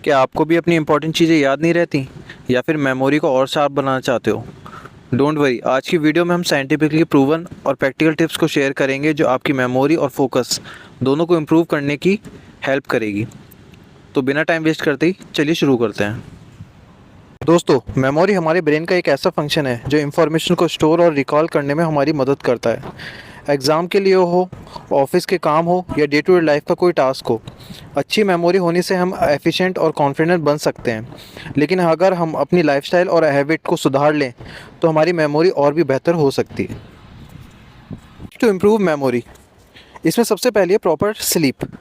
क्या आपको भी अपनी इंपॉर्टेंट चीज़ें याद नहीं रहती या फिर मेमोरी को और शार्प बनाना चाहते हो? डोंट वरी, आज की वीडियो में हम साइंटिफिकली प्रूवन और प्रैक्टिकल टिप्स को शेयर करेंगे जो आपकी मेमोरी और फोकस दोनों को इम्प्रूव करने की हेल्प करेगी। तो बिना टाइम वेस्ट करते ही चलिए शुरू करते हैं। दोस्तों, मेमोरी हमारे ब्रेन का एक ऐसा फंक्शन है जो इंफॉर्मेशन को स्टोर और रिकॉल करने में हमारी मदद करता है। एग्ज़ाम के लिए हो, ऑफिस के काम हो या डे टू डे लाइफ का कोई टास्क हो, अच्छी मेमोरी होने से हम एफिशिएंट और कॉन्फिडेंट बन सकते हैं। लेकिन अगर हम अपनी लाइफस्टाइल और हैबिट को सुधार लें तो हमारी मेमोरी और भी बेहतर हो सकती है। टू इम्प्रूव मेमोरी, इसमें सबसे पहले प्रॉपर स्लीप।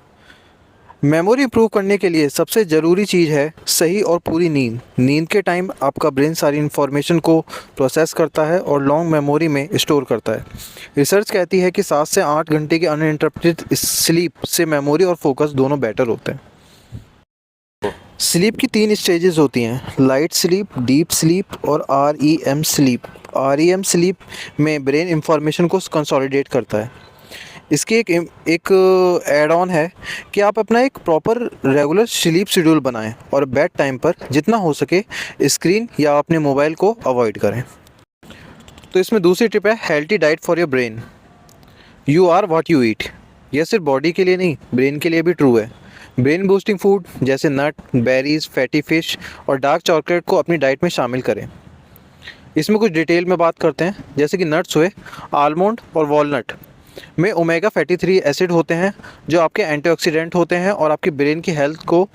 मेमोरी इंप्रूव करने के लिए सबसे ज़रूरी चीज़ है सही और पूरी नींद। नींद के टाइम आपका ब्रेन सारी इन्फॉर्मेशन को प्रोसेस करता है और लॉन्ग मेमोरी में स्टोर करता है। रिसर्च कहती है कि 7 से 8 घंटे की अनइंटरप्टेड स्लीप से मेमोरी और फोकस दोनों बेटर होते हैं। स्लीप की 3 स्टेजेस होती हैं: लाइट स्लीप, डीप स्लीप और REM स्लीप। REM स्लीप में ब्रेन इंफॉर्मेशन को कंसोलिडेट करता है। इसकी एक एड ऑन है कि आप अपना एक प्रॉपर रेगुलर स्लीप शेड्यूल बनाएं और बेड टाइम पर जितना हो सके स्क्रीन या अपने मोबाइल को अवॉइड करें। तो इसमें दूसरी टिप है healthy diet for your brain. You are what you eat. यह सिर्फ बॉडी के लिए नहीं, ब्रेन के लिए भी ट्रू है। ब्रेन बूस्टिंग फूड जैसे नट, बेरीज, फैटी फिश और डार्क चॉकलेट को अपनी डाइट में शामिल करें। इसमें कुछ डिटेल में बात करते हैं, जैसे कि नट्स हुए, आलमंड और वॉलनट में ओमेगा फैटी 3 एसिड होते हैं जो आपके एंटीऑक्सीडेंट होते हैं और आपकी ब्रेन की हेल्थ को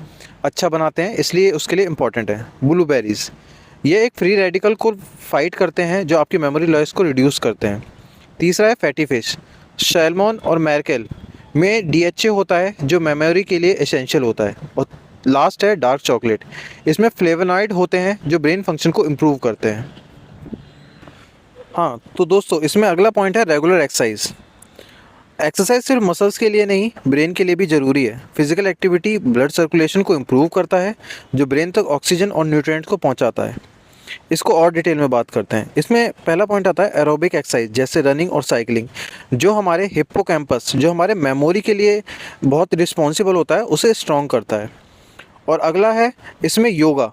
अच्छा बनाते हैं, इसलिए उसके लिए इम्पॉर्टेंट है। ब्लूबेरीज़, ये एक फ्री रेडिकल को फाइट करते हैं जो आपकी मेमोरी लॉस को रिड्यूस करते हैं। तीसरा है फैटी फिश। सैल्मन और मैरकेल में DHA होता है जो मेमोरी के लिए एसेंशियल होता है। और लास्ट है डार्क चॉकलेट, इसमें फ्लेवोनॉइड होते हैं जो ब्रेन फंक्शन को इम्प्रूव करते हैं। हाँ तो दोस्तों, इसमें अगला पॉइंट है रेगुलर एक्सरसाइज। एक्सरसाइज सिर्फ मसल्स के लिए नहीं, ब्रेन के लिए भी ज़रूरी है। फिजिकल एक्टिविटी ब्लड सर्कुलेशन को इम्प्रूव करता है जो ब्रेन तक ऑक्सीजन और न्यूट्रिएंट्स को पहुंचाता है। इसको और डिटेल में बात करते हैं। इसमें पहला पॉइंट आता है एरोबिक एक्सरसाइज जैसे रनिंग और साइकिलिंग, जो हमारे हिप्पोकैम्पस, जो हमारे मेमोरी के लिए बहुत रिस्पॉन्सिबल होता है, उसे स्ट्रॉन्ग करता है। और अगला है इसमें योगा,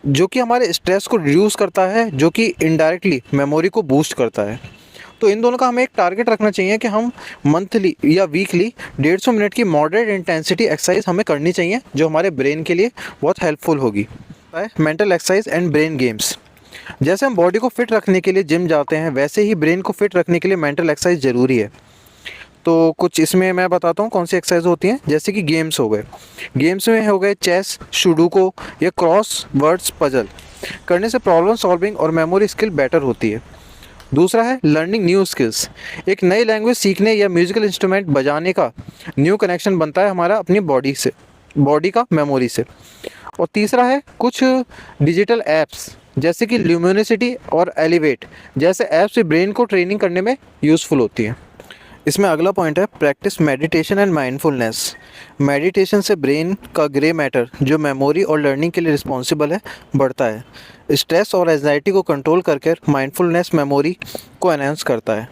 जो कि हमारे स्ट्रेस को रिड्यूस करता है, जो कि इनडायरेक्टली मेमोरी को बूस्ट करता है। तो इन दोनों का हमें एक टारगेट रखना चाहिए कि हम मंथली या वीकली 150 मिनट की मॉडरेट इंटेंसिटी एक्सरसाइज हमें करनी चाहिए, जो हमारे ब्रेन के लिए बहुत हेल्पफुल होगी। Mental exercise and brain games, जैसे हम बॉडी को फिट रखने के लिए जिम जाते हैं, वैसे ही ब्रेन को फिट रखने के लिए मेंटल एक्सरसाइज ज़रूरी है। तो कुछ इसमें मैं बताता हूँ कौन सी एक्सरसाइज होती हैं। जैसे कि गेम्स हो गए, गेम्स में हो गए चेस, सुडोकू या क्रॉस वर्ड्स पजल। करने से प्रॉब्लम सॉल्विंग और मेमोरी स्किल बेटर होती है। दूसरा है लर्निंग न्यू स्किल्स। एक नई लैंग्वेज सीखने या म्यूजिकल इंस्ट्रूमेंट बजाने का न्यू कनेक्शन बनता है हमारा अपनी बॉडी से, बॉडी का मेमोरी से। और तीसरा है कुछ डिजिटल ऐप्स जैसे कि ल्यूमिनोसिटी और एलिवेट जैसे ऐप्स से ब्रेन को ट्रेनिंग करने में यूज़फुल होती है। इसमें अगला पॉइंट है practice meditation and mindfulness. Meditation से ब्रेन का ग्रे मैटर, जो मेमोरी और लर्निंग के लिए रिस्पॉन्सिबल है, बढ़ता है। स्ट्रेस और एंजाइटी को कंट्रोल करके माइंडफुलनेस मेमोरी को एनहांस करता है।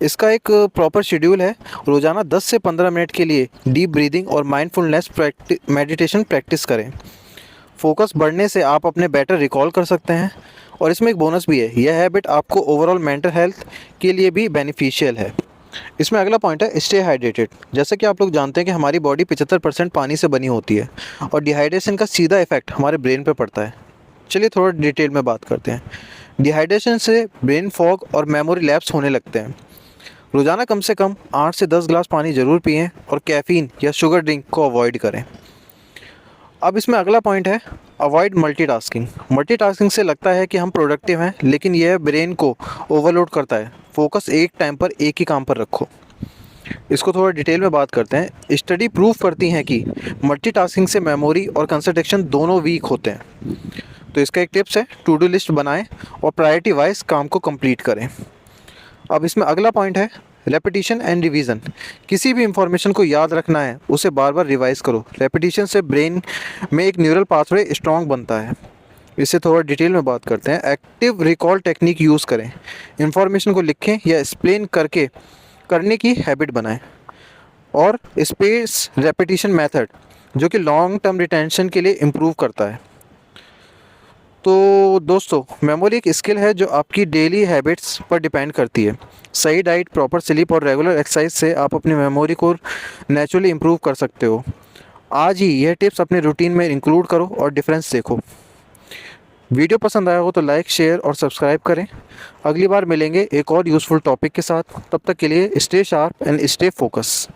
इसका एक प्रॉपर शेड्यूल है। रोज़ाना 10 से 15 मिनट के लिए डीप ब्रीदिंग और माइंडफुलनेस मेडिटेशन प्रैक्टिस करें। फोकस बढ़ने से आप अपने बेटर रिकॉल कर सकते हैं। और इसमें एक बोनस भी है, यह हैबिट आपको ओवरऑल मेंटल हेल्थ के लिए भी बेनिफिशियल है। इसमें अगला पॉइंट है स्टे हाइड्रेटेड। जैसे कि आप लोग जानते हैं कि हमारी बॉडी 75% पानी से बनी होती है और डिहाइड्रेशन का सीधा इफेक्ट हमारे ब्रेन पर पड़ता है। चलिए थोड़ा डिटेल में बात करते हैं। डिहाइड्रेशन से ब्रेन फॉग और मेमोरी लैप्स होने लगते हैं। रोज़ाना कम से कम 8 से 10 ग्लास पानी ज़रूर पिएं और कैफ़ीन या शुगर ड्रिंक को अवॉइड करें। अब इसमें अगला पॉइंट है अवॉइड मल्टीटास्किंग। मल्टीटास्किंग से लगता है कि हम प्रोडक्टिव हैं, लेकिन यह ब्रेन को ओवरलोड करता है। फोकस एक टाइम पर एक ही काम पर रखो। इसको थोड़ा डिटेल में बात करते हैं। स्टडी प्रूव करती हैं कि मल्टीटास्किंग से मेमोरी और कंसंट्रेशन दोनों वीक होते हैं। तो इसका एक टिप्स है, टू डू लिस्ट बनाएं और प्रायोरिटी वाइज काम को कंप्लीट करें। अब इसमें अगला पॉइंट है रेपिटेशन एंड रिवीजन। किसी भी इंफॉर्मेशन को याद रखना है, उसे बार बार रिवाइज करो। रेपिटेशन से ब्रेन में एक न्यूरल पाथवे स्ट्रॉन्ग बनता है। इससे थोड़ा डिटेल में बात करते हैं। एक्टिव रिकॉल टेक्निक यूज़ करें। इंफॉर्मेशन को लिखें या एक्सप्लेन करके करने की हैबिट बनाएं। और स्पेस रेपिटेशन मेथड, जो कि लॉन्ग टर्म रिटेंशन के लिए इम्प्रूव करता है। तो दोस्तों, मेमोरी एक स्किल है जो आपकी डेली हैबिट्स पर डिपेंड करती है। सही डाइट, प्रॉपर स्लीप और रेगुलर एक्सरसाइज से आप अपनी मेमोरी को नेचुरली इम्प्रूव कर सकते हो। आज ही यह टिप्स अपने रूटीन में इंक्लूड करो और डिफरेंस देखो। वीडियो पसंद आया हो तो लाइक, शेयर और सब्सक्राइब करें। अगली बार मिलेंगे एक और यूज़फुल टॉपिक के साथ। तब तक के लिए stay sharp and stay focus.